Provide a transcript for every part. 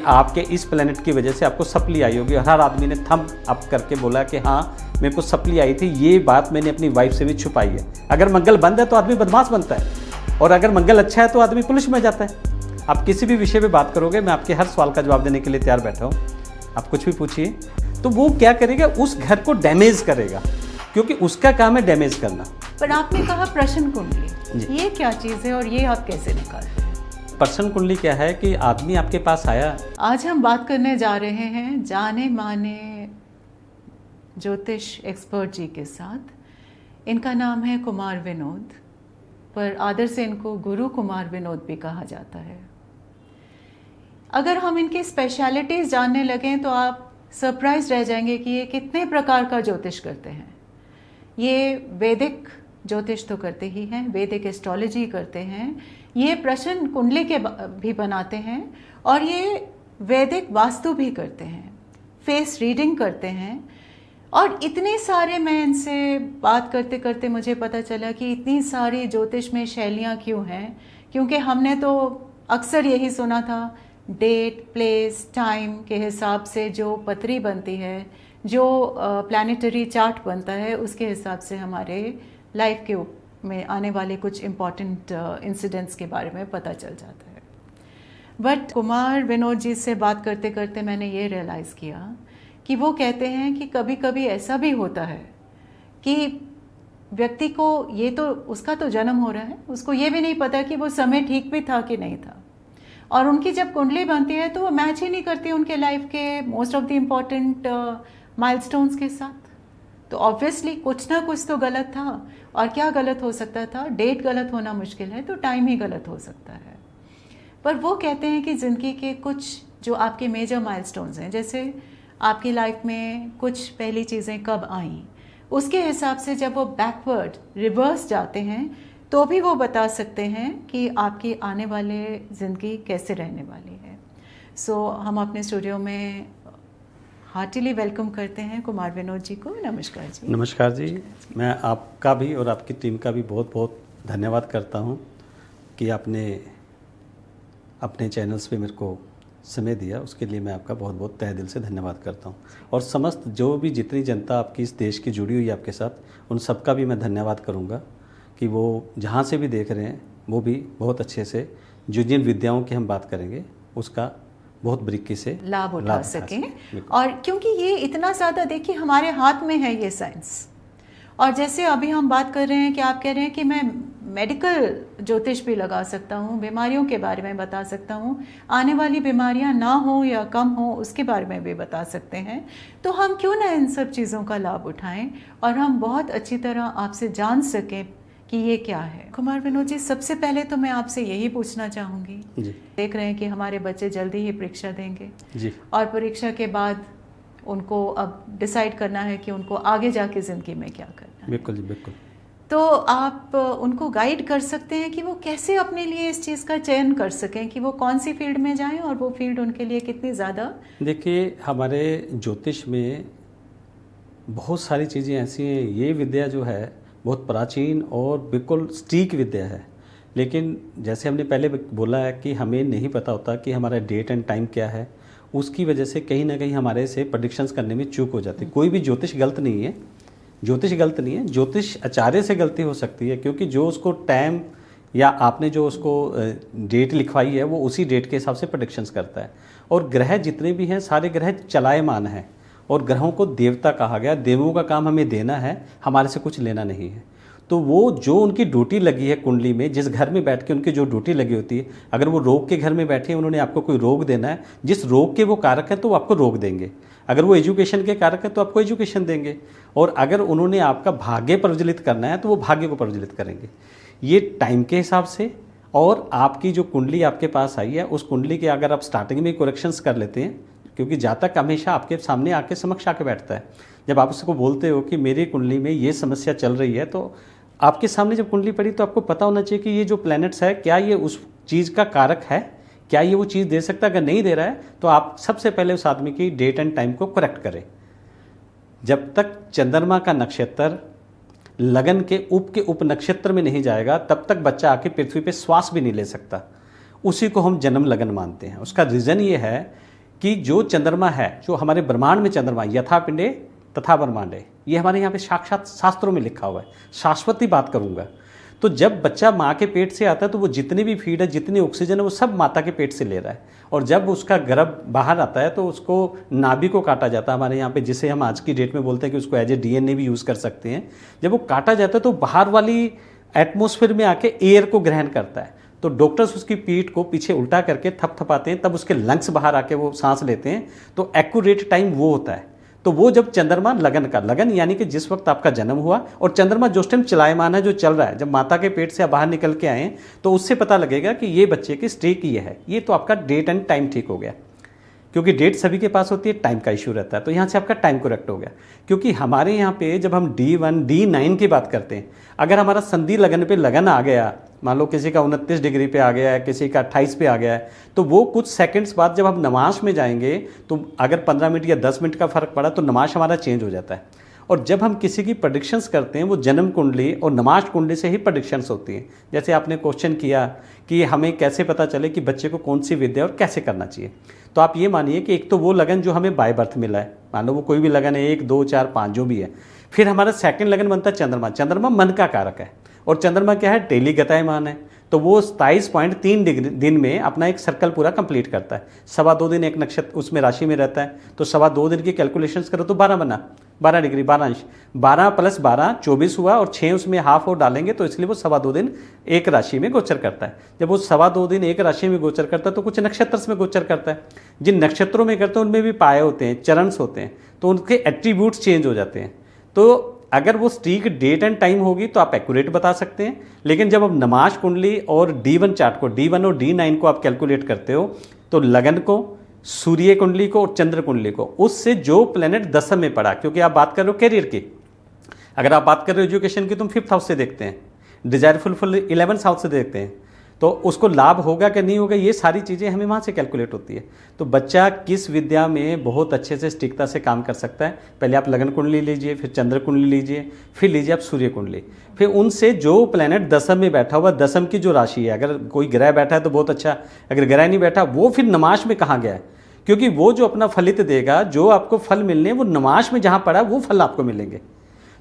आपके इस प्लेनेट की वजह से आपको सप्ली आई होगी, और हर आदमी ने थम अप करके बोला कि हाँ मेरे को सप्ली आई थी, ये बात मैंने अपनी वाइफ से भी छुपाई है। अगर मंगल बंद है तो आदमी बदमाश बनता है, और अगर मंगल अच्छा है तो आदमी पुलिस में जाता है। आप किसी भी विषय पे बात करोगे, मैं आपके हर सवाल का जवाब देने के लिए तैयार बैठा हूँ, आप कुछ भी पूछिए। तो वो क्या करेगा, उस घर को डैमेज करेगा, क्योंकि उसका काम है डैमेज करना। पर आपने कहा प्रश्न कुंडली, ये क्या चीज़ है और ये आप कैसे निकालते हैं? प्रश्न कुंडली क्या है कि आदमी आपके पास आया। आज हम बात करने जा रहे हैं जाने माने ज्योतिष एक्सपर्ट जी के साथ। इनका नाम है कुमार विनोद, पर आदर से इनको गुरु कुमार विनोद भी कहा जाता है। अगर हम इनकी स्पेशलिटीज़ जानने लगें तो आप सरप्राइज रह जाएंगे कि ये कितने प्रकार का ज्योतिष करते हैं। ये वैदिक ज्योतिष तो करते ही हैं, वैदिक एस्ट्रोलॉजी करते हैं, ये प्रश्न कुंडली के भी बनाते हैं, और ये वैदिक वास्तु भी करते हैं, फेस रीडिंग करते हैं। और इतने सारे, मैं इनसे बात करते करते मुझे पता चला कि इतनी सारी ज्योतिष में शैलियाँ क्यों हैं, क्योंकि हमने तो अक्सर यही सुना था डेट, प्लेस, टाइम के हिसाब से जो पतरी बनती है, जो प्लानिटरी चार्ट बनता है, उसके हिसाब से हमारे लाइफ के में आने वाले कुछ इम्पॉर्टेंट इंसिडेंट्स के बारे में पता चल जाता है। बट कुमार विनोद जी से बात करते करते मैंने ये रियलाइज़ किया कि वो कहते हैं कि कभी कभी ऐसा भी होता है कि व्यक्ति को ये तो, उसका तो जन्म हो रहा है, उसको ये भी नहीं पता कि वो समय ठीक भी था कि नहीं था, और उनकी जब कुंडली बनती है तो वो मैच ही नहीं करती उनके लाइफ के most of the important milestones के साथ। तो ऑब्वियसली कुछ ना कुछ तो गलत था, और क्या गलत हो सकता था? डेट गलत होना मुश्किल है, तो टाइम ही गलत हो सकता है। पर वो कहते हैं कि ज़िंदगी के कुछ जो आपके मेजर माइलस्टोन्स हैं, जैसे आपकी लाइफ में कुछ पहली चीज़ें कब आईं, उसके हिसाब से जब वो बैकवर्ड, रिवर्स जाते हैं, तो भी वो बता सकते हैं कि आपकी आने वाले ज़िंदगी कैसे रहने वाली है। सो हम अपने स्टूडियो में हार्टिली वेलकम करते हैं कुमार विनोद जी को। नमस्कार जी। नमस्कार जी। मैं आपका भी और आपकी टीम का भी बहुत बहुत धन्यवाद करता हूं कि आपने अपने चैनल्स पे मेरे को समय दिया, उसके लिए मैं आपका बहुत बहुत तहे दिल से धन्यवाद करता हूं। और समस्त जो भी जितनी जनता आपकी इस देश की जुड़ी हुई है आपके साथ, उन सबका भी मैं धन्यवाद करूँगा कि वो जहाँ से भी देख रहे हैं वो भी बहुत अच्छे से जिन विद्याओं की हम बात करेंगे उसका बहुत बारीकी से लाभ उठा सकें। और क्योंकि ये इतना ज़्यादा, देखिए हमारे हाथ में है ये साइंस। और जैसे अभी हम बात कर रहे हैं कि आप कह रहे हैं कि मैं मेडिकल ज्योतिष भी लगा सकता हूँ, बीमारियों के बारे में बता सकता हूँ, आने वाली बीमारियाँ ना हो या कम हो उसके बारे में भी बता सकते हैं। तो हम क्यों ना इन सब चीज़ों का लाभ उठाएं और हम बहुत अच्छी तरह आपसे जान सकें कि ये क्या है। कुमार विनोद जी, सबसे पहले तो मैं आपसे यही पूछना चाहूँगी, देख रहे हैं कि हमारे बच्चे जल्दी ही परीक्षा देंगे जी, और परीक्षा के बाद उनको अब डिसाइड करना है कि उनको आगे जाके ज़िंदगी में क्या करना है। बिल्कुल जी, बिल्कुल। तो आप उनको गाइड कर सकते हैं कि वो कैसे अपने लिए इस चीज़ का चयन कर सकें कि वो कौन सी फील्ड में जाएं और वो फील्ड उनके लिए कितनी ज़्यादा। देखिए, हमारे ज्योतिष में बहुत सारी चीज़ें ऐसी हैं। ये विद्या जो है बहुत प्राचीन और बिल्कुल सटीक विद्या है, लेकिन जैसे हमने पहले बोला है कि हमें नहीं पता होता कि हमारा डेट एंड टाइम क्या है। उसकी वजह से कहीं ना कहीं हमारे से प्रेडिक्शंस करने में चूक हो जाती है। कोई भी ज्योतिष गलत नहीं है, ज्योतिष गलत नहीं है, ज्योतिष आचार्य से गलती हो सकती है, क्योंकि जो उसको टाइम या आपने जो उसको डेट लिखवाई है वो उसी डेट के हिसाब से प्रेडिक्शंस करता है। और ग्रह जितने भी हैं सारे ग्रह चलायमान हैं, और ग्रहों को देवता कहा गया। देवों का काम हमें देना है, हमारे से कुछ लेना नहीं है। तो वो जो उनकी ड्यूटी लगी है कुंडली में, जिस घर में बैठ के उनकी जो ड्यूटी लगी होती है, अगर वो रोग के घर में बैठे हैं, उन्होंने आपको कोई रोग देना है, जिस रोग के वो कारक है तो वो आपको रोग देंगे। अगर वो एजुकेशन के कारक है तो आपको एजुकेशन देंगे, और अगर उन्होंने आपका भाग्य प्रज्वलित करना है तो वो भाग्य को प्रज्वलित करेंगे। ये टाइम के हिसाब से। और आपकी जो कुंडली आपके पास आई है, उस कुंडली के अगर आप स्टार्टिंग में करेक्शंस कर लेते हैं, क्योंकि जातक हमेशा आपके सामने आके समक्ष आके बैठता है। जब आप उसको बोलते हो कि मेरी कुंडली में ये समस्या चल रही है, तो आपके सामने जब कुंडली पड़ी तो आपको पता होना चाहिए कि ये जो प्लैनेट्स है क्या ये उस चीज़ का कारक है, क्या ये वो चीज़ दे सकता है। अगर नहीं दे रहा है तो आप सबसे पहले उस आदमी की डेट एंड टाइम को करेक्ट करें। जब तक चंद्रमा का नक्षत्र लगन के उप नक्षत्र में नहीं जाएगा तब तक बच्चा आके पृथ्वी पे श्वास भी नहीं ले सकता। उसी को हम जन्म लगन मानते हैं। उसका रीज़न ये है कि जो चंद्रमा है, जो हमारे ब्रह्मांड में चंद्रमा, यथा पिंडे तथा ब्रह्मांडे, ये हमारे यहाँ पे साक्षात शास्त्रों में लिखा हुआ है। शाश्वती बात करूँगा, तो जब बच्चा माँ के पेट से आता है तो वो जितनी भी फीड है, जितनी ऑक्सीजन है, वो सब माता के पेट से ले रहा है। और जब उसका गर्भ बाहर आता है तो उसको नाभि को काटा जाता है हमारे यहाँ पे, जिसे हम आज की डेट में बोलते हैं कि उसको एज ए DNA भी यूज़ कर सकते हैं। जब वो काटा जाता है तो बाहर वाली एटमॉस्फेयर में आके एयर को ग्रहण करता है, तो डॉक्टर्स उसकी पीठ को पीछे उल्टा करके थपथपाते हैं, तब उसके लंग्स बाहर आके वो सांस लेते हैं। तो एक्यूरेट टाइम वो होता है। तो वो जब चंद्रमा लगन का, लगन यानी कि जिस वक्त आपका जन्म हुआ और चंद्रमा जो टाइम चलायमान है, जो चल रहा है, जब माता के पेट से आप बाहर निकल के आए तो उससे पता लगेगा कि ये बच्चे की स्ट्रीक ये है। ये तो आपका डेट एंड टाइम ठीक हो गया, क्योंकि डेट सभी के पास होती है, टाइम का इशू रहता है। तो यहाँ से आपका टाइम करेक्ट हो गया। क्योंकि हमारे यहाँ पे जब हम D1 D9 की बात करते हैं, अगर हमारा संधि लगन पे लगन आ गया, मान लो किसी का 29 डिग्री पे आ गया है, किसी का 28 पे आ गया है, तो वो कुछ सेकंड्स बाद जब हम नमाज में जाएंगे तो अगर 15 मिनट या 10 मिनट का फर्क पड़ा तो नमाज हमारा चेंज हो जाता है। और जब हम किसी की प्रेडिक्शंस करते हैं, वो जन्म कुंडली और नमाज कुंडली से ही प्रेडिक्शंस होती हैं। जैसे आपने क्वेश्चन किया कि हमें कैसे पता चले कि बच्चे को कौन सी विद्या और कैसे करना चाहिए, तो आप ये मानिए कि एक तो वो लगन जो हमें बाय बर्थ मिला है, मान लो वो कोई भी लगन है, 1 2 4 5 जो भी है। फिर हमारा सेकंड लगन बनता है चंद्रमा। चंद्रमा मन का कारक है, और चंद्रमा क्या है, डेली गतायमान है। तो वो 27.3 दिन में अपना एक सर्कल पूरा कंप्लीट करता है। 2.25 दिन एक नक्षत्र उसमें राशि में रहता है, तो 2.25 दिन की कैलकुलेशंस करो तो 12 बना, 12 डिग्री 12 अंश, 12 + 12 24 हुआ, और 6 उसमें हाफ और डालेंगे, तो इसलिए वो 2.25 दिन एक राशि में गोचर करता है। जब वो 2.25 दिन एक राशि में गोचर करता है तो कुछ नक्षत्र में गोचर करता है। जिन नक्षत्रों में करते हैं उनमें भी पाए होते हैं, चरणस होते हैं, तो उनके एट्रीब्यूट्स चेंज हो जाते हैं। तो अगर वो स्ट्रीक डेट एंड टाइम होगी तो आप एक्यूरेट बता सकते हैं। लेकिन जब आप नमाज कुंडली और D1 चार्ट को, D1 और D9 को आप कैलकुलेट करते हो, तो लगन को, सूर्य कुंडली को और चंद्र कुंडली को, उससे जो प्लेनेट दशम में पड़ा, क्योंकि आप बात कर रहे हो कैरियर की, अगर आप बात कर रहे हो एजुकेशन की, तुम 5th हाउस से देखते हैं, डिजायर फुलफिल 11th हाउस से देखते हैं, तो उसको लाभ होगा कि नहीं होगा, ये सारी चीज़ें हमें वहाँ से कैलकुलेट होती है। तो बच्चा किस विद्या में बहुत अच्छे से सटीकता से काम कर सकता है, पहले आप लगन कुंडली लीजिए, फिर चंद्र कुंडली लीजिए, फिर लीजिए आप सूर्य कुंडली, फिर उनसे जो प्लेनेट दशम में बैठा हुआ, दशम की जो राशि है, अगर कोई ग्रह बैठा है तो बहुत अच्छा, अगर ग्रह नहीं बैठा वो फिर नमाज में कहाँ गया है, क्योंकि वो जो अपना फलित देगा, जो आपको फल मिलने, वो नमाज में जहाँ पड़ा वो फल आपको मिलेंगे।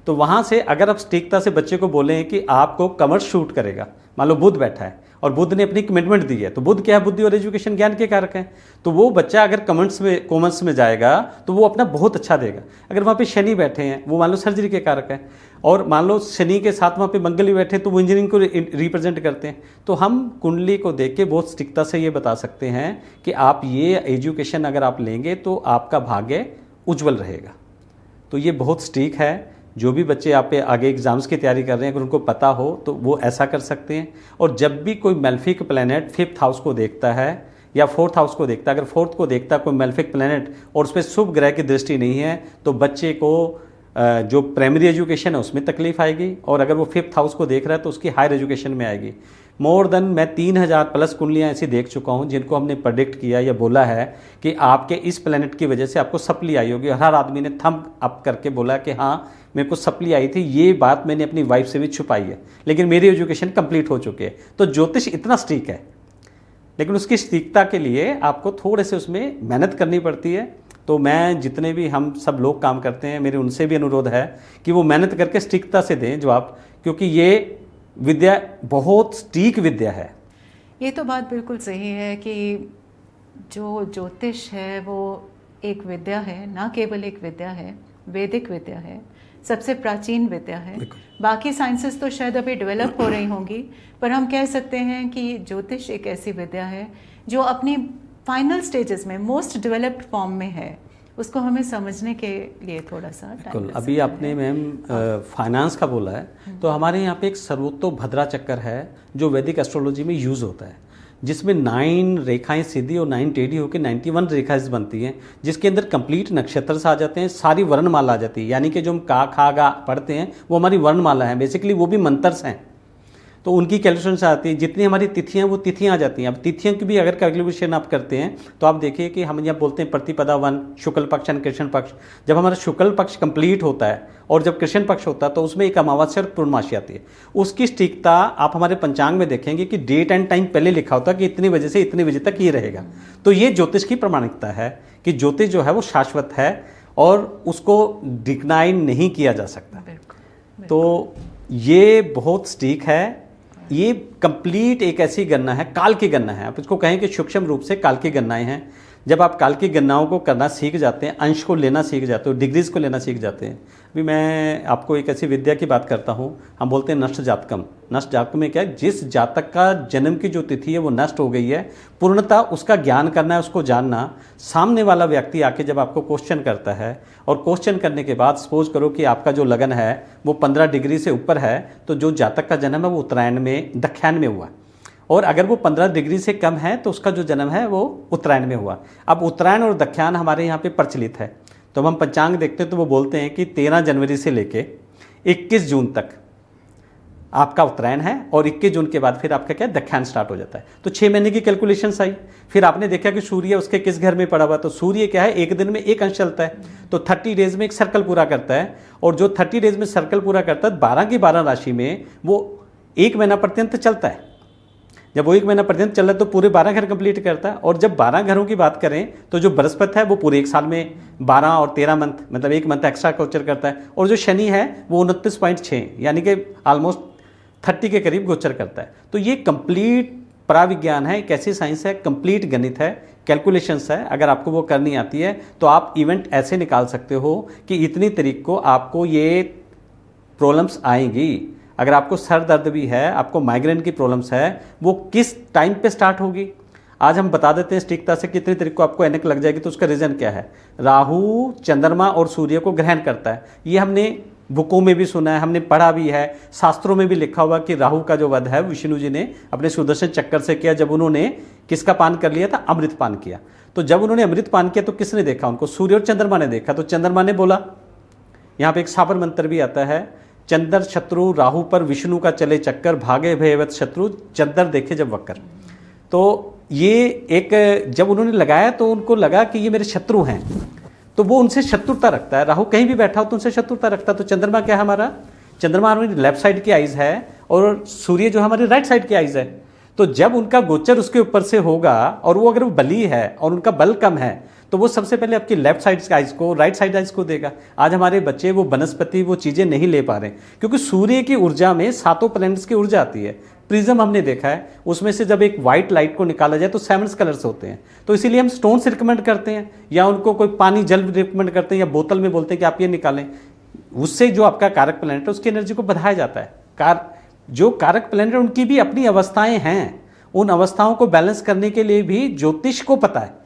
तो वहाँ से अगर आप सटीकता से बच्चे को बोलें कि आपको कमर्स शूट करेगा, मान लो बुध बैठा है और बुध ने अपनी कमिटमेंट दी है, तो बुध क्या है, बुद्धि और एजुकेशन ज्ञान के कारक हैं, तो वो बच्चा अगर कॉमर्स में जाएगा तो वो अपना बहुत अच्छा देगा। अगर वहाँ पे शनि बैठे हैं, वो मान लो सर्जरी के कारक हैं, और मान लो शनि के साथ वहाँ पे मंगल भी बैठे हैं, तो वो इंजीनियरिंग को रिप्रेजेंट करते हैं। तो हम कुंडली को देख के बहुत सटीकता से ये बता सकते हैं कि आप ये एजुकेशन अगर आप लेंगे तो आपका भाग्य उज्जवल रहेगा। तो ये बहुत सटीक है। जो भी बच्चे आप पे आगे एग्जाम्स की तैयारी कर रहे हैं, अगर उनको पता हो तो वो ऐसा कर सकते हैं। और जब भी कोई मेलेफिक प्लैनेट 5th हाउस को देखता है या 4th हाउस को देखता है, अगर 4th को देखता है कोई मेलेफिक प्लैनेट और उस पर शुभ ग्रह की दृष्टि नहीं है, तो बच्चे को जो प्राइमरी एजुकेशन है उसमें तकलीफ आएगी, और अगर वो 5th हाउस को देख रहा है तो उसकी हायर एजुकेशन में आएगी। मोर देन मैं 3000+ कुंडलियाँ ऐसी देख चुका हूँ जिनको हमने प्रेडिक्ट किया या बोला है कि आपके इस प्लैनेट की वजह से आपको सप्ली आई होगी। हर आदमी ने थंब अप करके बोला कि हाँ मेरे को सप्ली आई थी, ये बात मैंने अपनी वाइफ से भी छुपाई है, लेकिन मेरी एजुकेशन कंप्लीट हो चुकी है। तो ज्योतिष इतना सटीक है, लेकिन उसकी सटीकता के लिए आपको थोड़े से उसमें मेहनत करनी पड़ती है। तो मैं जितने भी हम सब लोग काम करते हैं, मेरे उनसे भी अनुरोध है कि वो मेहनत करके सटीकता से दें जवाब, क्योंकि ये विद्या बहुत सटीक विद्या है। ये तो बात बिल्कुल सही है कि जो ज्योतिष है वो एक विद्या है, ना केवल एक विद्या है, वैदिक विद्या है, सबसे प्राचीन विद्या है। बाकी साइंसेस तो शायद अभी डेवलप हो रही होंगी, पर हम कह सकते हैं कि ज्योतिष एक ऐसी विद्या है जो अपनी फाइनल स्टेजेस में मोस्ट डेवलप्ड फॉर्म में है। उसको हमें समझने के लिए थोड़ा सा टाइम। अभी आपने मैम फाइनेंस का बोला है, तो हमारे यहाँ पे एक सर्वोत्तोभद्रा चक्कर है जो वैदिक एस्ट्रोलॉजी में यूज़ होता है, जिसमें 9 रेखाएं सीधी और 9 टेढ़ी होकर 91 रेखाएं बनती हैं, जिसके अंदर कंप्लीट नक्षत्र आ जाते हैं, सारी वर्णमाला आ जाती है। यानी कि जो हम का खा गा पढ़ते हैं वो हमारी वर्णमाला है, बेसिकली वो भी मंत्रस हैं। तो उनकी कैलकुलेशन से आती है। जितनी हमारी तिथियां वो तिथियां आ जाती हैं। अब तिथियों की भी अगर कैलकुलेशन आप करते हैं तो आप देखिए कि हम यहाँ बोलते हैं प्रतिपदा 1 शुक्ल पक्ष एंड कृष्ण पक्ष। जब हमारा शुक्ल पक्ष कंप्लीट होता है और जब कृष्ण पक्ष होता है तो उसमें एक अमावस्या और पूर्णमासी आती है। उसकी सटीकता आप हमारे पंचांग में देखेंगे कि डेट एंड टाइम पहले लिखा होता है कि इतनी बजे से इतनी बजे तक ये रहेगा। तो ये ज्योतिष की प्रामाणिकता है कि ज्योतिष जो है वो शाश्वत है और उसको डिक्लाइन नहीं किया जा सकता। तो ये बहुत सटीक है। ये कंप्लीट एक ऐसी गणना है, काल की गणना है। आप इसको कहें कि सूक्ष्म रूप से काल की गणनाएं हैं। जब आप काल की गणनाओं को करना सीख जाते हैं, अंश को लेना सीख जाते हो, डिग्रीज को लेना सीख जाते हैं। अभी मैं आपको एक ऐसी विद्या की बात करता हूँ, हम बोलते हैं नष्ट जातकम। नष्ट जातकम में क्या है, जिस जातक का जन्म की जो तिथि है वो नष्ट हो गई है, पूर्णतः उसका ज्ञान करना है, उसको जानना। सामने वाला व्यक्ति आके जब आपको क्वेश्चन करता है और क्वेश्चन करने के बाद सपोज करो कि आपका जो लगन है वो 15 डिग्री से ऊपर है, तो जो जातक का जन्म है वो उत्तरायण में, दक्षिण में हुआ। और अगर वो 15 डिग्री से कम है तो उसका जो जन्म है वो उत्तरायण में हुआ। अब उत्तरायण और दक्षिण हमारे यहाँ पे प्रचलित है। तो हम पंचांग देखते हैं तो वो बोलते हैं कि 13 जनवरी से लेके 21 जून तक आपका उत्तरायण है और 21 जून के बाद फिर आपका क्या दक्षिण स्टार्ट हो जाता है। तो 6 महीने की कैलकुलेशंस आई। फिर आपने देखा कि सूर्य उसके किस घर में पड़ा हुआ, तो सूर्य क्या है, एक दिन में एक अंश चलता है, तो 30 डेज में एक सर्कल पूरा करता है। और जो 30 डेज में सर्कल पूरा करता है 12 की 12 राशि में वो 1 महीना पर्यंत चलता है। जब वो 1 महीना पर्यंत चल रहा है तो पूरे 12 घर कंप्लीट करता है। और जब 12 घरों की बात करें तो जो बृहस्पति है वो पूरे एक साल में 12 और 13 मंथ, मतलब 1 मंथ एक्स्ट्रा गोचर करता है। और जो शनि है वो 29.6 यानी कि ऑलमोस्ट 30 के करीब गोचर करता है। तो ये कंप्लीट पराविज्ञान है, एक ऐसी साइंस है, कंप्लीट गणित है, कैलकुलेशंस है। अगर आपको वो करनी आती है तो आप इवेंट ऐसे निकाल सकते हो कि इतनी तारीख को आपको ये प्रॉब्लम्स आएंगी। अगर आपको सर दर्द भी है, आपको माइग्रेन की प्रॉब्लम्स है, वो किस टाइम पे स्टार्ट होगी। आज हम बता देते हैं सटीकता से कितनी तारीख को आपको ऐनक लग जाएगी। तो उसका रीज़न क्या है, राहु चंद्रमा और सूर्य को ग्रहण करता है। ये हमने बुकों में भी सुना है, हमने पढ़ा भी है, शास्त्रों में भी लिखा हुआ कि राहु का जो वध है विष्णु जी ने अपने सुदर्शन चक्कर से किया। जब उन्होंने किसका पान कर लिया था, अमृत पान किया। तो जब उन्होंने अमृत पान किया तो किसने देखा उनको, सूर्य और चंद्रमा ने देखा। तो चंद्रमा ने बोला, यहाँ पे एक साबर मंत्र भी आता है, चंद्र शत्रु राहु पर विष्णु का चले चक्कर, भागे भयवत शत्रु चंद्र देखे जब वक्कर। तो ये एक जब उन्होंने लगाया तो उनको लगा कि ये मेरे शत्रु हैं, तो वो उनसे शत्रुता रखता है। राहु कहीं भी बैठा हो तो उनसे शत्रुता रखता है। तो चंद्रमा क्या है हमारा, चंद्रमा हमारी लेफ्ट साइड की आइज है और सूर्य जो हमारी राइट साइड की आइज है। तो जब उनका गोचर उसके ऊपर से होगा और वो अगर वो बली है और उनका बल कम है तो वो सबसे पहले आपकी लेफ्ट साइड आइज को, राइट साइड आइज को देगा। आज हमारे बच्चे वो वनस्पति वो चीज़ें नहीं ले पा रहे क्योंकि सूर्य की ऊर्जा में 7 प्लैनेट्स की ऊर्जा आती है। प्रिज्म हमने देखा है, उसमें से जब एक व्हाइट लाइट को निकाला जाए तो 7 कलर्स होते हैं। तो इसीलिए हम स्टोन्स रिकमेंड करते हैं या उनको कोई पानी जल रिकमेंड करते हैं या बोतल में बोलते हैं कि आप ये निकालें। उससे जो आपका कारक प्लैनेट है उसकी एनर्जी को बढ़ाया जाता है। जो कारक प्लैनेट उनकी भी अपनी अवस्थाएं हैं, उन अवस्थाओं को बैलेंस करने के लिए भी ज्योतिष को पता है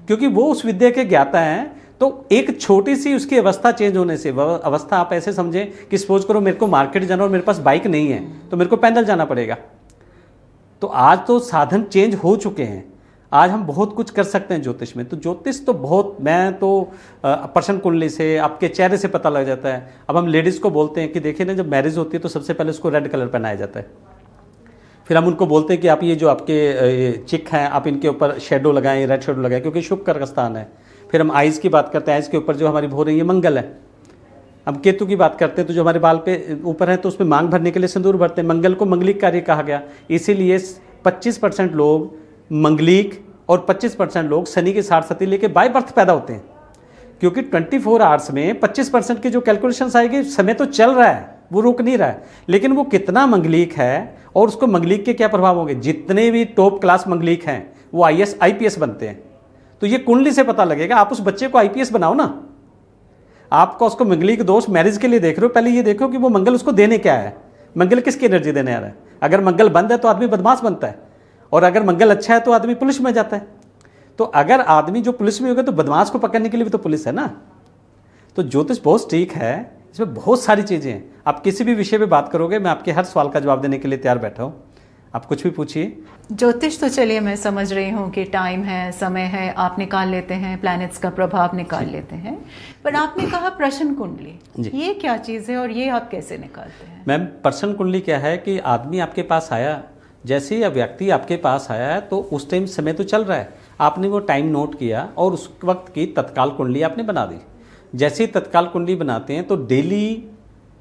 क्योंकि वो उस विद्या के ज्ञाता हैं। तो एक छोटी सी उसकी अवस्था चेंज होने से, अवस्था आप ऐसे समझें कि सपोज करो मेरे को मार्केट जाना और मेरे पास बाइक नहीं है तो मेरे को पैदल जाना पड़ेगा। तो आज तो साधन चेंज हो चुके हैं, आज हम बहुत कुछ कर सकते हैं ज्योतिष में। तो ज्योतिष तो बहुत, मैं तो पर्सन कुंडली से आपके चेहरे से पता लग जाता है। अब हम लेडीज़ को बोलते हैं कि देखिए ना, जब मैरिज होती है तो सबसे पहले उसको रेड कलर पहनाया जाता है। फिर हम उनको बोलते हैं कि आप ये जो आपके चिक हैं आप इनके ऊपर शेडो लगाएं, रेड शेडो लगाएं क्योंकि शुभ का स्थान है। फिर हम आइज़ की बात करते हैं, आइज़ के ऊपर जो हमारी भो रही है मंगल है। अब केतु की बात करते हैं तो जो हमारे बाल पे ऊपर है तो उसमें मांग भरने के लिए सिंदूर भरते हैं। मंगल को मंगलिक कार्य कहा गया, इसीलिए 25% लोग मंगलिक और 25% लोग शनि के साथ सती लेके बाय बर्थ पैदा होते हैं क्योंकि 24 आवर्स में 25% की जो कैलकुलेशंस आएगी, समय तो चल रहा है, वो रुक नहीं रहा है, लेकिन वो कितना मंगलिक है और उसको मंगलिक के क्या प्रभाव होंगे। जितने भी टॉप क्लास मंगलिक हैं वो IAS IPS बनते हैं। तो ये कुंडली से पता लगेगा। आप उस बच्चे को IPS बनाओ ना, आपको उसको मंगलिक दोष मैरिज के लिए देख रहे हो, पहले ये देखो कि वो मंगल उसको देने क्या है, मंगल किसकी एनर्जी देने आ रहा है। अगर मंगल बंद है तो आदमी बदमाश बनता है और अगर मंगल अच्छा है तो आदमी पुलिस में जाता है। तो अगर आदमी जो पुलिस में होगा तो बदमाश को पकड़ने के लिए भी तो पुलिस है ना। तो ज्योतिष बहुत ठीक है, इसमें बहुत सारी चीज़ें हैं। आप किसी भी विषय पे बात करोगे, मैं आपके हर सवाल का जवाब देने के लिए तैयार बैठा हूँ। आप कुछ भी पूछिए। ज्योतिष तो चलिए मैं समझ रही हूँ कि टाइम है, समय है, आप निकाल लेते हैं, प्लैनेट्स का प्रभाव निकाल लेते हैं, पर आपने कहा प्रश्न कुंडली, ये क्या चीज़ है और ये आप कैसे निकालते हैं? मैम, प्रश्न कुंडली क्या है कि आदमी आपके पास आया, जैसे ही व्यक्ति आपके पास आया है तो उस टाइम समय तो चल रहा है, आपने वो टाइम नोट किया और उस वक्त की तत्काल कुंडली आपने बना दी। जैसे ही तत्काल कुंडली बनाते हैं तो डेली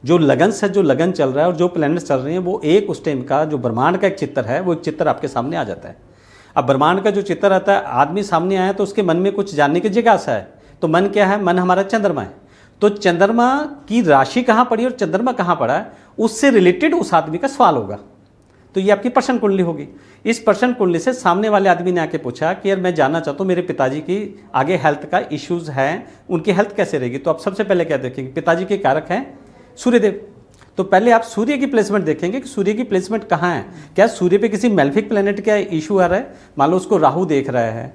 जो लगन से जो लगन चल रहा है और जो प्लैनेट चल रहे हैं वो एक उस टाइम का जो ब्रह्मांड का एक चित्र है वो एक चित्र आपके सामने आ जाता है। अब ब्रह्मांड का जो चित्र आता है, आदमी सामने आया तो उसके मन में कुछ जानने की जिज्ञासा है। तो मन क्या है? मन हमारा चंद्रमा है। तो चंद्रमा की राशि कहाँ पड़ी और चंद्रमा कहाँ पड़ा है, उससे रिलेटेड उस आदमी का सवाल होगा। तो ये आपकी प्रश्न कुंडली होगी। इस प्रश्न कुंडली से सामने वाले आदमी ने आके पूछा कि यार मैं जानना चाहता हूँ मेरे पिताजी की आगे हेल्थ का इश्यूज हैं, उनकी हेल्थ कैसे रहेगी। तो आप सबसे पहले क्या देखेंगे? पिताजी के कारक हैं सूर्यदेव। तो पहले आप सूर्य की प्लेसमेंट देखेंगे कि सूर्य की प्लेसमेंट कहाँ है। क्या सूर्य पे किसी मेलेफिक प्लेनेट का इशू आ रहा है? मान लो उसको राहु देख रहा है,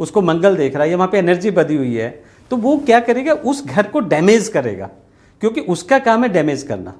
उसको मंगल देख रहा है, या वहाँ पे एनर्जी बधी हुई है, तो वो क्या करेगा? उस घर को डैमेज करेगा, क्योंकि उसका काम है डैमेज करना।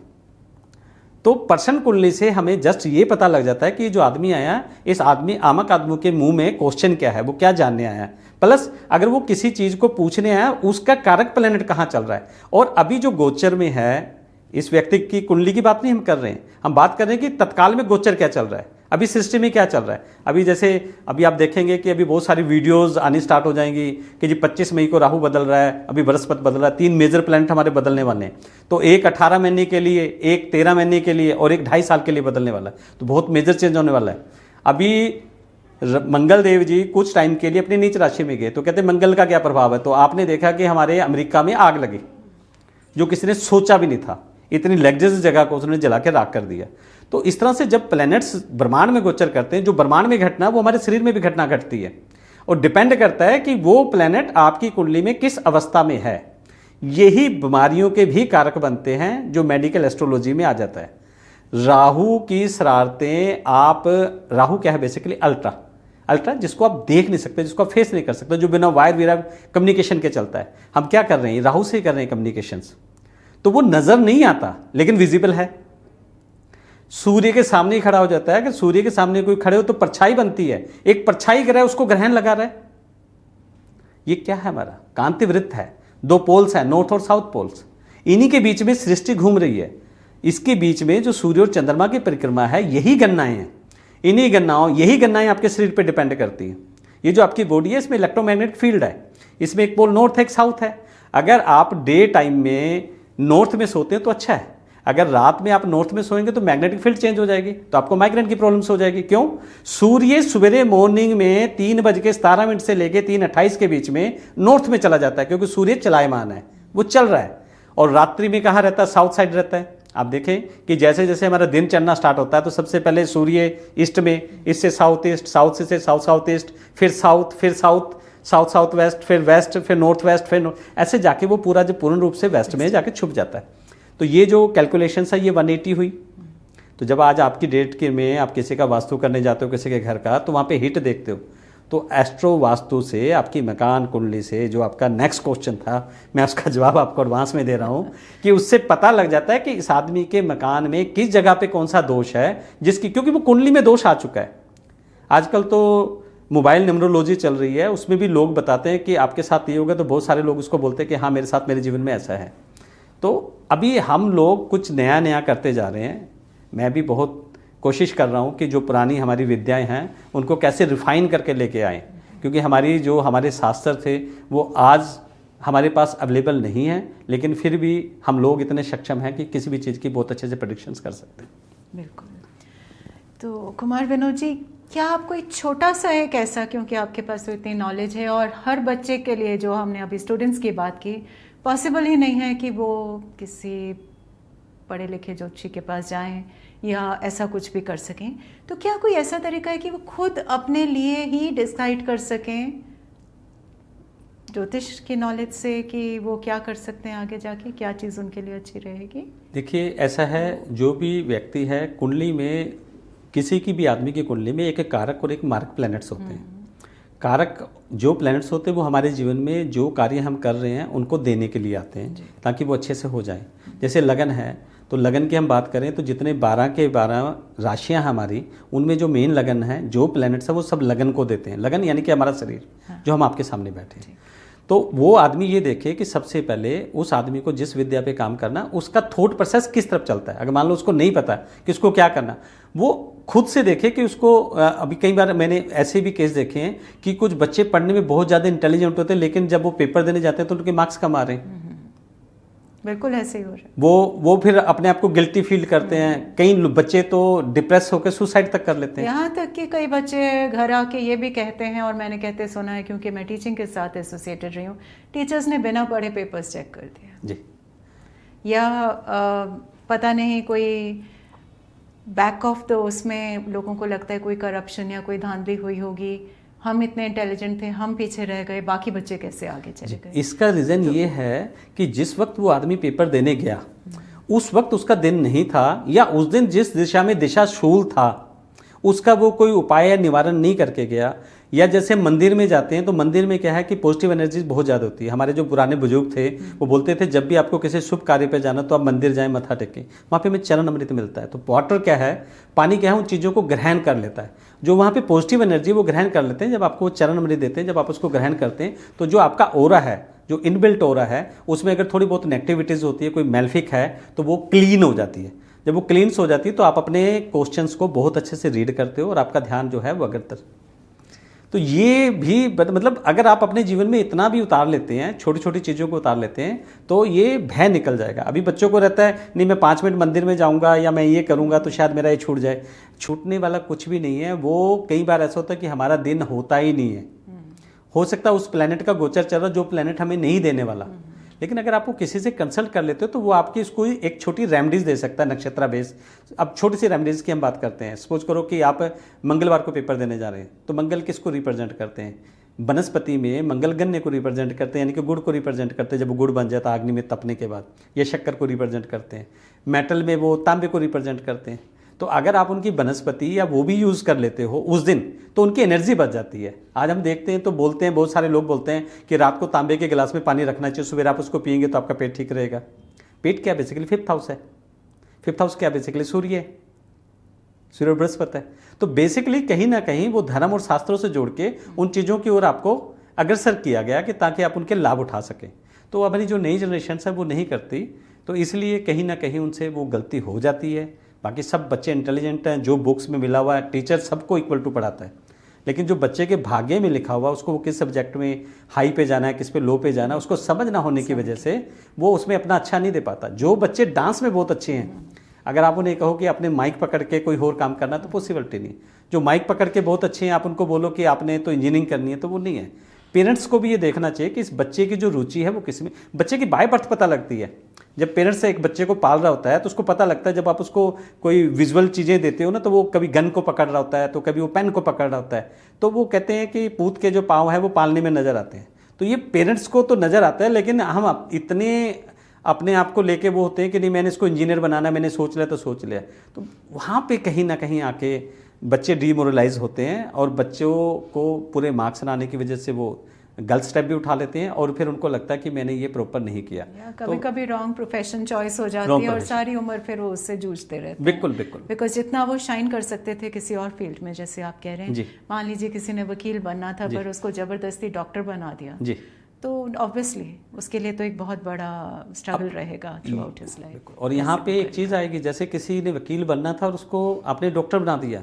तो प्रश्न कुंडली से हमें जस्ट ये पता लग जाता है कि जो आदमी आया, इस आदमी आमक आदमी के मुंह में क्वेश्चन क्या है, वो क्या जानने आया है। प्लस अगर वो किसी चीज को पूछने आया, उसका कारक प्लेनेट कहाँ चल रहा है। और अभी जो गोचर में है, इस व्यक्ति की कुंडली की बात नहीं हम कर रहे हैं, हम बात कर रहे हैं कि तत्काल में गोचर क्या चल रहा है, अभी सृष्टि में क्या चल रहा है। अभी जैसे अभी आप देखेंगे कि अभी बहुत सारी वीडियोस आनी स्टार्ट हो जाएंगी कि जी 25 मई को राहु बदल रहा है, अभी बृहस्पति बदल रहा है, 3 मेजर प्लैनेट हमारे बदलने वाले हैं। तो एक 18 महीने के लिए, एक 13 महीने के लिए और एक 2.5 साल के लिए बदलने वाला है। तो बहुत मेजर चेंज होने वाला है। अभी मंगल देव जी कुछ टाइम के लिए अपनी नीच राशि में गए, तो कहते मंगल का क्या प्रभाव है। तो आपने देखा कि हमारे अमेरिका में आग लगी, जो किसी ने सोचा भी नहीं था। इतनी लग्जरियस जगह को उसने जला के राख कर दिया। तो इस तरह से जब प्लैनेट्स ब्रह्मांड में गोचर करते हैं, जो ब्रह्मांड में घटना वो हमारे शरीर में भी घटना घटती है, और डिपेंड करता है कि वो प्लैनेट आपकी कुंडली में किस अवस्था में है। यही बीमारियों के भी कारक बनते हैं, जो मेडिकल एस्ट्रोलॉजी में आ जाता है। राहु की शरारतें, आप राहु क्या है? बेसिकली अल्ट्रा, जिसको आप देख नहीं सकते, जिसको आप फेस नहीं कर सकते, जो बिना वायर वीरा कम्युनिकेशन के चलता है। हम क्या कर रहे हैं? राहु से कर रहे हैं कम्युनिकेशंस। तो वो नजर नहीं आता लेकिन विजिबल है। सूर्य के सामने ही खड़ा हो जाता है कि सूर्य के सामने कोई खड़े हो तो परछाई बनती है, एक परछाई गिरा है उसको ग्रहण लगा रहा है। ये क्या है? हमारा कांति वृत्त है, 2 पोल्स है, नॉर्थ और साउथ पोल्स। इन्हीं के बीच में सृष्टि घूम रही है। इसके बीच में जो सूर्य और चंद्रमा की परिक्रमा है, यही गणनाएं हैं। इन्हीं गणनाओं, यही गणनाएं आपके शरीर पर डिपेंड करती हैं। ये जो आपकी बॉडी है, इसमें इलेक्ट्रोमैग्नेटिक फील्ड है, इसमें एक पोल नॉर्थ है, एक साउथ है। अगर आप डे टाइम में नॉर्थ में सोते हैं तो अच्छा है, अगर रात में आप नॉर्थ में सोएंगे तो मैग्नेटिक फील्ड चेंज हो जाएगी, तो आपको माइग्रेन की प्रॉब्लम्स हो जाएगी। क्यों? सूर्य सवेरे मॉर्निंग में 3:17 से लेके 3:28 के बीच में नॉर्थ में चला जाता है, क्योंकि सूर्य चलायमान है, वो चल रहा है। और रात्रि में कहाँ रहता है? साउथ साइड रहता है। आप देखें कि जैसे जैसे हमारा दिन चढ़ना स्टार्ट होता है तो सबसे पहले सूर्य ईस्ट में, इससे साउथ ईस्ट, साउथ से साउथ साउथ ईस्ट, फिर साउथ, फिर साउथ, साउथ साउथ वेस्ट, फिर वेस्ट, फिर नॉर्थ वेस्ट, फिर ऐसे जाके वो पूरा जो पूर्ण रूप से वेस्ट में जाके छुप जाता है। तो ये जो कैलकुलेशन है ये 180 हुई। तो जब आज आपकी डेट के में आप किसी का वास्तु करने जाते हो, किसी के घर का, तो वहाँ पे हिट देखते हो, तो एस्ट्रो वास्तु से आपकी मकान कुंडली से, जो आपका नेक्स्ट क्वेश्चन था, मैं उसका जवाब आपको एडवांस में दे रहा हूँ, कि उससे पता लग जाता है कि इस आदमी के मकान में किस जगह पे कौन सा दोष है, जिसकी, क्योंकि वो कुंडली में दोष आ चुका है। आजकल तो मोबाइल न्यूमरोलॉजी चल रही है, उसमें भी लोग बताते हैं कि आपके साथ ये होगा, तो बहुत सारे लोग उसको बोलते हैं कि हाँ मेरे साथ, मेरे जीवन में ऐसा है। तो अभी हम लोग कुछ नया नया करते जा रहे हैं। मैं भी बहुत कोशिश कर रहा हूँ कि जो पुरानी हमारी विद्याएं हैं उनको कैसे रिफाइन करके लेके आएँ, क्योंकि हमारे शास्त्र थे वो आज हमारे पास अवेलेबल नहीं है, लेकिन फिर भी हम लोग इतने सक्षम हैं कि किसी भी चीज़ की बहुत अच्छे से प्रेडिक्शंस कर सकते हैं। बिल्कुल। तो कुमार विनोद जी, क्या आप कोई छोटा सा एक ऐसा, क्योंकि आपके पास तो इतनी नॉलेज है और हर बच्चे के लिए, जो हमने अभी स्टूडेंट्स की बात की, पॉसिबल ही नहीं है कि वो किसी पढ़े लिखे ज्योतिषी के पास जाएं या ऐसा कुछ भी कर सकें, तो क्या कोई ऐसा तरीका है कि वो खुद अपने लिए ही डिसाइड कर सकें ज्योतिष की नॉलेज से कि वो क्या कर सकते हैं आगे जाके, क्या चीज़ उनके लिए अच्छी रहेगी? देखिए, ऐसा है, जो भी व्यक्ति है कुंडली में, किसी की भी आदमी की कुंडली में एक कारक और एक मार्क प्लैनेट्स होते हैं। कारक जो प्लैनेट्स होते हैं वो हमारे जीवन में जो कार्य हम कर रहे हैं उनको देने के लिए आते हैं, ताकि वो अच्छे से हो जाए। जैसे लगन है तो लगन की हम बात करें तो जितने 12 के 12 राशियां हमारी, उनमें जो मेन लगन है, जो प्लैनेट्स है, वो सब लगन को देते हैं। लगन यानी कि हमारा शरीर, जो हम आपके सामने बैठे हैं। तो वो आदमी ये देखे कि सबसे पहले उस आदमी को जिस विद्या पे काम करना, उसका थॉट प्रोसेस किस तरफ चलता है। अगर मान लो उसको नहीं पता कि उसको क्या करना, वो खुद से देखे कि उसको अभी कई बार मैंने ऐसे भी केस देखे हैं कि कुछ बच्चे पढ़ने में बहुत ज़्यादा इंटेलिजेंट होते हैं, लेकिन जब वो पेपर देने जाते हैं तो उनके मार्क्स कम आ रहे हैं। बिल्कुल ऐसे ही हो रहा है। वो फिर अपने आप को गिल्टी फील करते हैं। कई बच्चे तो डिप्रेस होकर सुसाइड तक कर लेते हैं। यहाँ तक कि कई बच्चे घर आके ये भी कहते हैं, और मैंने कहते सुना है क्योंकि मैं टीचिंग के साथ एसोसिएटेड रही हूँ, टीचर्स ने बिना पढ़े पेपर्स चेक कर दिया जी। या पता नहीं कोई बैक ऑफ तो उसमें लोगों को लगता है कोई करप्शन या कोई धांधली हुई होगी, हम इतने इंटेलिजेंट थे, हम पीछे रह गए, बाकी बच्चे कैसे आगे चले गए। इसका रीज़न ये है कि जिस वक्त वो आदमी पेपर देने गया, उस वक्त उसका दिन नहीं था, या उस दिन जिस दिशा में दिशाशूल था उसका वो कोई उपाय या निवारण नहीं करके गया। या जैसे मंदिर में जाते हैं तो मंदिर में क्या है कि पॉजिटिव एनर्जी बहुत ज़्यादा होती है। हमारे जो पुराने बुजुर्ग थे वो बोलते थे जब भी आपको किसी शुभ कार्य पे जाना तो आप मंदिर जाएं, मत्था टेकें, वहाँ पे हमें चरण अमृत मिलता है। तो वाटर क्या है, पानी क्या है, उन चीज़ों को ग्रहण कर लेता है। जो वहाँ पे पॉजिटिव एनर्जी वो ग्रहण कर लेते हैं। जब आपको चरण अमृत देते हैं, जब आप उसको ग्रहण करते हैं, तो जो आपका ओरा है, जो इनबिल्ट ओरा है, उसमें अगर थोड़ी बहुत नेगेटिविटीज़ होती है, कोई मेल्फिक है, तो वो क्लीन हो जाती है। जब वो क्लीन्स हो जाती है तो आप अपने क्वेश्चंस को बहुत अच्छे से रीड करते हो और आपका ध्यान जो है वो अग्रतर। तो ये भी मतलब अगर आप अपने जीवन में इतना भी उतार लेते हैं, छोटी छोटी चीज़ों को उतार लेते हैं, तो ये भय निकल जाएगा। अभी बच्चों को रहता है नहीं मैं 5 मिनट मंदिर में जाऊंगा या मैं ये करूंगा तो शायद मेरा ये छूट जाए। छूटने वाला कुछ भी नहीं है। वो कई बार ऐसा होता है कि हमारा दिन होता ही नहीं है। हो सकता है उस प्लेनेट का गोचर चल रहा जो प्लेनेट हमें नहीं देने वाला, लेकिन अगर आपको किसी से कंसल्ट कर लेते हो तो वो आपकी इसको एक छोटी रेमेडीज दे सकता है, नक्षत्र बेस। अब छोटी सी रेमेडीज की हम बात करते हैं। सपोज करो कि आप मंगलवार को पेपर देने जा रहे हैं, तो मंगल किसको रिप्रेजेंट करते हैं? वनस्पति में मंगल गन्ने को रिप्रेजेंट करते हैं, यानी कि गुड़ को रिप्रेजेंट करते हैं। जब वो गुड़ बन जाता है अग्नि में तपने के बाद, या शक्कर को रिप्रेजेंट करते हैं। मेटल में वो तांबे को रिप्रेजेंट करते हैं। तो अगर आप उनकी वनस्पति या वो भी यूज़ कर लेते हो उस दिन, तो उनकी एनर्जी बच जाती है। आज हम देखते हैं तो बोलते हैं, बहुत सारे लोग बोलते हैं कि रात को तांबे के गिलास में पानी रखना चाहिए, सुबह आप उसको पिएंगे तो आपका पेट ठीक रहेगा। पेट क्या बेसिकली 5th हाउस है। 5th हाउस क्या बेसिकली सूर्य है, सूर्य बृहस्पति है। तो बेसिकली कहीं ना कहीं वो धर्म और शास्त्रों से जोड़ के उन चीज़ों की ओर आपको अग्रसर किया गया कि ताकि आप उनके लाभ उठा सकें। तो हमारी जो नई जनरेशन है वो नहीं करती, तो इसलिए कहीं ना कहीं उनसे वो गलती हो जाती है। बाकी सब बच्चे इंटेलिजेंट हैं, जो बुक्स में मिला हुआ है, टीचर सबको इक्वल टू पढ़ाता है, लेकिन जो बच्चे के भाग्य में लिखा हुआ उसको वो किस सब्जेक्ट में हाई पे जाना है, किस पे लो पे जाना है, उसको समझ ना होने की वजह से वो उसमें अपना अच्छा नहीं दे पाता। जो बच्चे डांस में बहुत अच्छे हैं, अगर आप उन्हें कहो कि आपने माइक पकड़ के कोई और काम करना, तो पॉसिबिलिटी नहीं। जो माइक पकड़ के बहुत अच्छे हैं, आप उनको बोलो कि आपने तो इंजीनियरिंग करनी है, तो वो नहीं है। पेरेंट्स को भी ये देखना चाहिए कि इस बच्चे की जो रुचि है वो किस में। बच्चे की बाय बर्थ पता लगती है। जब पेरेंट्स एक बच्चे को पाल रहा होता है तो उसको पता लगता है। जब आप उसको कोई विजुअल चीज़ें देते हो ना, तो वो कभी गन को पकड़ रहा होता है, तो कभी वो पेन को पकड़ रहा होता है। तो वो कहते हैं कि पूत के जो पाँव है वो पालने में नज़र आते हैं। तो ये पेरेंट्स को तो नज़र आता है, लेकिन हम इतने अपने आप को लेके वो होते हैं कि नहीं मैंने इसको इंजीनियर बनाना, मैंने सोच लिया तो सोच लिया। तो वहाँ पे कहीं ना कहीं आके बच्चे डीमोरलाइज होते हैं और बच्चों को पूरे मार्क्स ना आने की वजह से वो गलत स्टेप भी उठा लेते हैं और फिर उनको लगता है कि मैंने ये प्रॉपर नहीं किया। कभी कभी रॉन्ग प्रोफेशन चॉइस हो जाती है और सारी उम्र फिर वो उससे जूझते रहते हैं। बिल्कुल बिल्कुल। बिकॉज जितना वो शाइन कर सकते थे किसी और फील्ड में, जैसे आप कह रहे हैं, मान लीजिए किसी ने वकील बनना था पर उसको जबरदस्ती डॉक्टर बना दिया जी, तो ऑब्वियसली उसके लिए तो एक बहुत बड़ा स्ट्रगल रहेगा थ्रू आउट हिज लाइफ। और यहाँ पे एक चीज़ आएगी, जैसे किसी ने वकील बनना था और उसको आपने डॉक्टर बना दिया,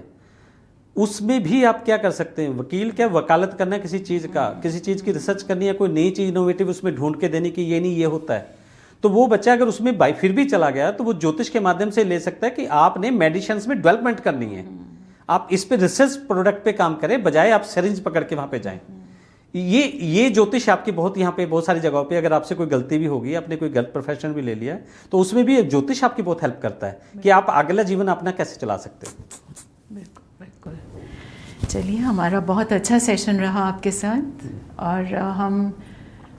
उसमें भी आप क्या कर सकते हैं? वकील क्या वकालत करना है किसी चीज़ का, किसी चीज़ की रिसर्च करनी है, कोई नई चीज़ इनोवेटिव उसमें ढूंढ के देने की, ये नहीं ये होता है। तो वो बच्चा अगर उसमें बाई फिर भी चला गया तो वो ज्योतिष के माध्यम से ले सकता है कि आपने मेडिसिन में डेवलपमेंट करनी है, आप इस पे रिसर्च प्रोडक्ट पे काम करें, बजाय आप सिरिंज पकड़ के वहाँ पे जाएं। ये ज्योतिष आपकी बहुत यहाँ पे बहुत सारी जगहों पे, अगर आपसे कोई गलती भी होगी, आपने कोई गलत प्रोफेशन भी ले लिया है, तो उसमें भी ज्योतिष आपकी बहुत हेल्प करता है कि आप अगला जीवन अपना कैसे चला सकते हो। बिल्कुल बिल्कुल। चलिए, हमारा बहुत अच्छा सेशन रहा आपके साथ और हम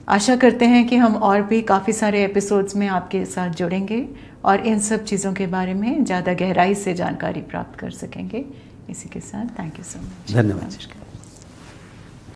आशा करते हैं कि हम और भी काफ़ी सारे एपिसोड्स में आपके साथ जुड़ेंगे और इन सब चीज़ों के बारे में ज़्यादा गहराई से जानकारी प्राप्त कर सकेंगे। इसी के साथ थैंक यू सो मच। धन्यवाद।